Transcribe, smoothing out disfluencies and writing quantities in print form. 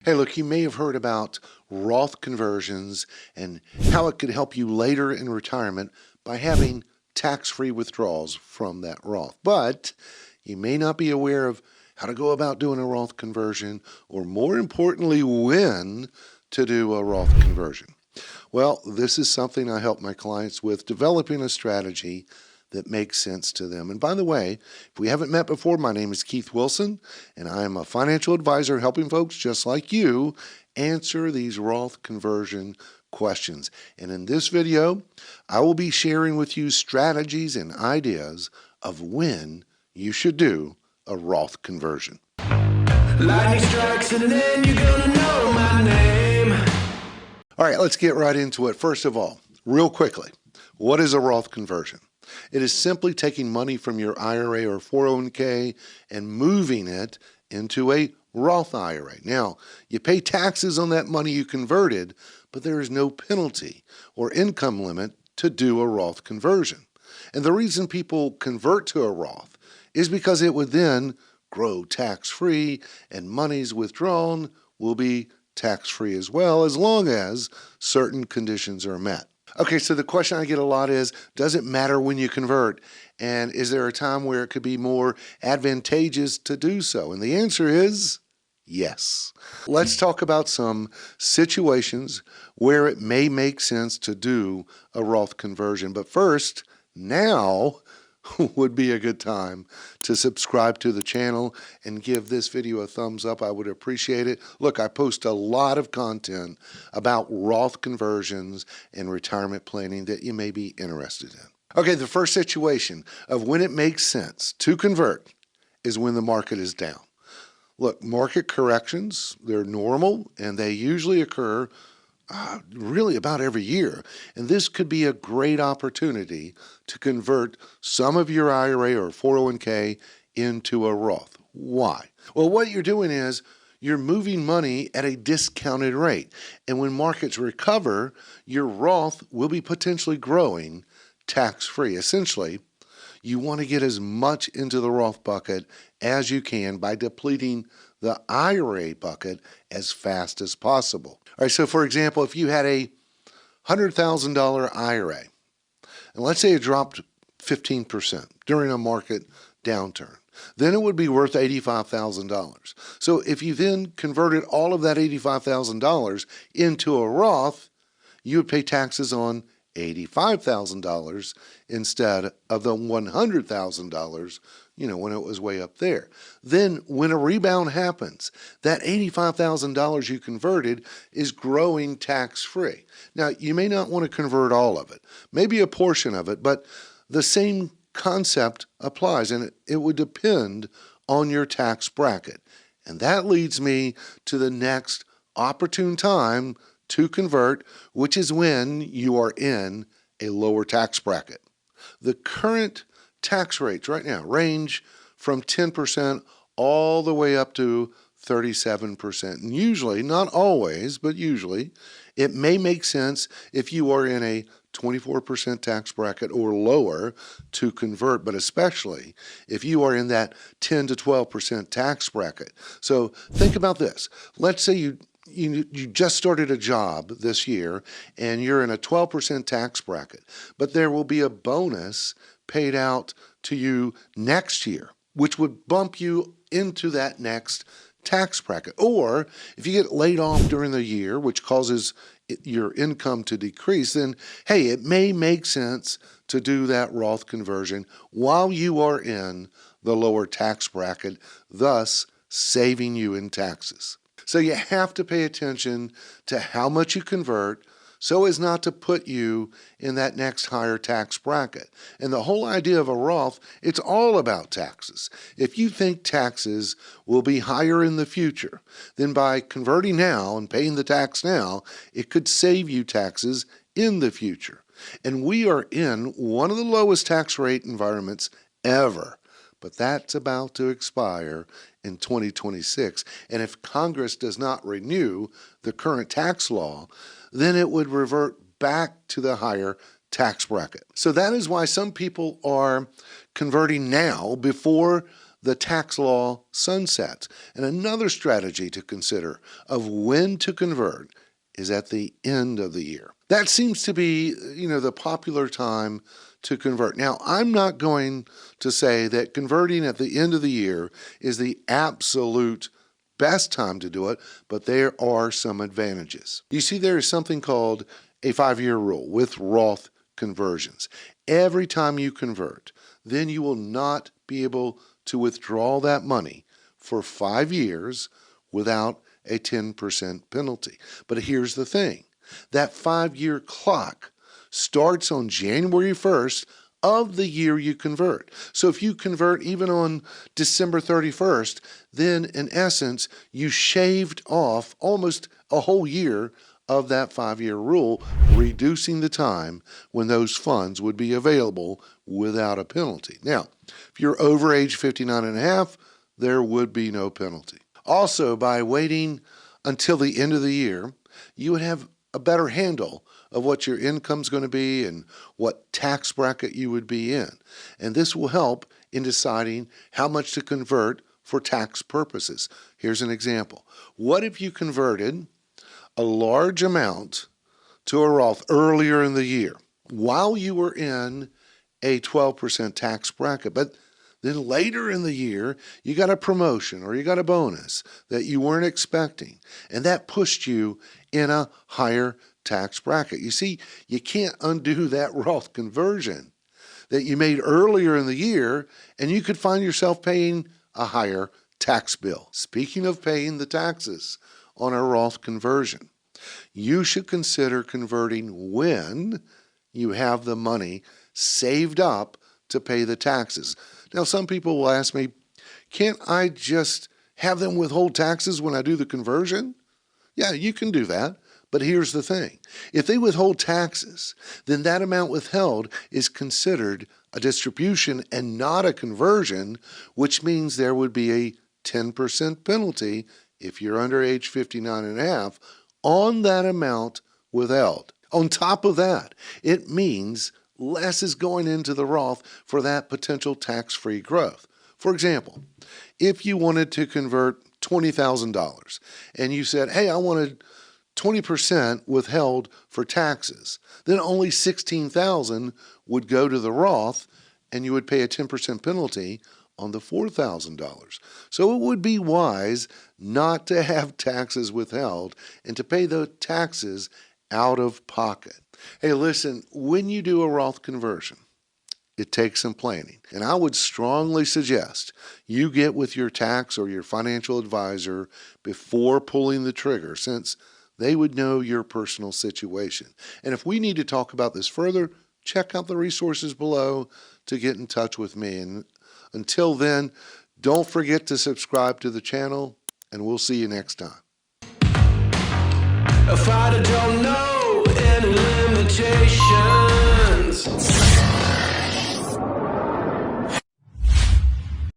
Hey, look, you may have heard about Roth conversions and how it could help you later in retirement by having tax-free withdrawals from that Roth. But you may not be aware of how to go about doing a Roth conversion, or more importantly, when to do a Roth conversion. Well, this is something I help my clients with, developing a strategy that makes sense to them. And by the way, if we haven't met before, my name is Keith Wilson, and I am a financial advisor helping folks just like you answer these Roth conversion questions. And in this video, I will be sharing with you strategies and ideas of when you should do a Roth conversion. Lightning strikes and then you're gonna know my name. All right, let's get right into it. First of all, real quickly, what is a Roth conversion? It is simply taking money from your IRA or 401k and moving it into a Roth IRA. Now, you pay taxes on that money you converted, but there is no penalty or income limit to do a Roth conversion. And the reason people convert to a Roth is because it would then grow tax-free, and monies withdrawn will be tax-free as well, as long as certain conditions are met. Okay, so the question I get a lot is, does it matter when you convert? And is there a time where it could be more advantageous to do so? And the answer is yes. Let's talk about some situations where it may make sense to do a Roth conversion. But first, now would be a good time to subscribe to the channel and give this video a thumbs up. I would appreciate it. Look, I post a lot of content about Roth conversions and retirement planning that you may be interested in. Okay, the first situation of when it makes sense to convert is when the market is down. Look, market corrections, they're normal and they usually occur really about every year. And this could be a great opportunity to convert some of your IRA or 401k into a Roth. Why? Well, what you're doing is you're moving money at a discounted rate. And when markets recover, your Roth will be potentially growing tax-free. Essentially, you want to get as much into the Roth bucket as you can by depleting the IRA bucket as fast as possible. All right, so for example, if you had a $100,000 IRA, and let's say it dropped 15% during a market downturn, then it would be worth $85,000. So if you then converted all of that $85,000 into a Roth, you would pay taxes on $85,000 instead of the $100,000, when it was way up there. Then when a rebound happens, that $85,000 you converted is growing tax-free. Now, you may not want to convert all of it, maybe a portion of it, but the same concept applies, and it would depend on your tax bracket. And that leads me to the next opportune time to convert, which is when you are in a lower tax bracket. The current tax rates right now range from 10% all the way up to 37%. And usually, not always, but usually, it may make sense if you are in a 24% tax bracket or lower to convert, but especially if you are in that 10 to 12% tax bracket. So think about this. Let's say you just started a job this year and you're in a 12% tax bracket, but there will be a bonus paid out to you next year, which would bump you into that next tax bracket. Or if you get laid off during the year, which causes your income to decrease, then hey, it may make sense to do that Roth conversion while you are in the lower tax bracket, thus saving you in taxes. So you have to pay attention to how much you convert so as not to put you in that next higher tax bracket. And the whole idea of a Roth, it's all about taxes. If you think taxes will be higher in the future, then by converting now and paying the tax now, it could save you taxes in the future. And we are in one of the lowest tax rate environments ever. But that's about to expire in 2026. And if Congress does not renew the current tax law, then it would revert back to the higher tax bracket. So that is why some people are converting now before the tax law sunsets. And another strategy to consider of when to convert is at the end of the year. That seems to be, the popular time to convert. Now, I'm not going to say that converting at the end of the year is the absolute best time to do it, but there are some advantages. You see, there is something called a 5-year rule with Roth conversions. Every time you convert, then you will not be able to withdraw that money for 5 years without a 10% penalty. But here's the thing. That 5-year clock starts on January 1st of the year you convert. So if you convert even on December 31st, then in essence, you shaved off almost a whole year of that 5-year rule, reducing the time when those funds would be available without a penalty. Now, if you're over age 59 and a half, there would be no penalty. Also, by waiting until the end of the year, you would have a better handle of what your income's going to be and what tax bracket you would be in. And this will help in deciding how much to convert for tax purposes. Here's an example. What if you converted a large amount to a Roth earlier in the year while you were in a 12% tax bracket, but then later in the year, you got a promotion or you got a bonus that you weren't expecting, and that pushed you in a higher tax bracket. You see, you can't undo that Roth conversion that you made earlier in the year, and you could find yourself paying a higher tax bill. Speaking of paying the taxes on a Roth conversion, you should consider converting when you have the money saved up to pay the taxes. Now, some people will ask me, can't I just have them withhold taxes when I do the conversion? Yeah, you can do that. But here's the thing. If they withhold taxes, then that amount withheld is considered a distribution and not a conversion, which means there would be a 10% penalty if you're under age 59 and a half on that amount withheld. On top of that, it means less is going into the Roth for that potential tax-free growth. For example, if you wanted to convert $20,000 and you said, hey, I wanted 20% withheld for taxes, then only $16,000 would go to the Roth and you would pay a 10% penalty on the $4,000. So it would be wise not to have taxes withheld and to pay the taxes out of pocket. Hey, listen, when you do a Roth conversion, it takes some planning. And I would strongly suggest you get with your tax or your financial advisor before pulling the trigger, since they would know your personal situation. And if we need to talk about this further, check out the resources below to get in touch with me. And until then, don't forget to subscribe to the channel, and we'll see you next time. If I don't know any limitations.